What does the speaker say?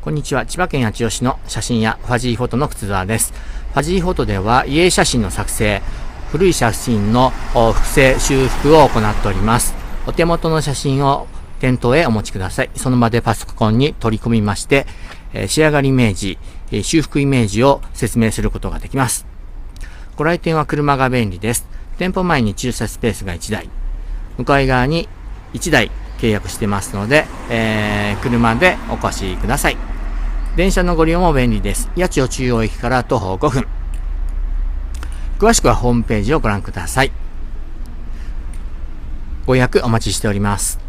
こんにちは。千葉県八千代市の写真屋ファジーフォトの靴沢です。ファジーフォトでは家写真の作成、古い写真の複製、修復を行っております。お手元の写真を店頭へお持ちください。その場でパソコンに取り込みまして、仕上がりイメージ、修復イメージを説明することができます。ご来店は車が便利です。店舗前に駐車スペースが1台、向かい側に1台契約してますので、車でお越しください。電車のご利用も便利です。八千代中央駅から徒歩5分。詳しくはホームページをご覧ください。ご予約お待ちしております。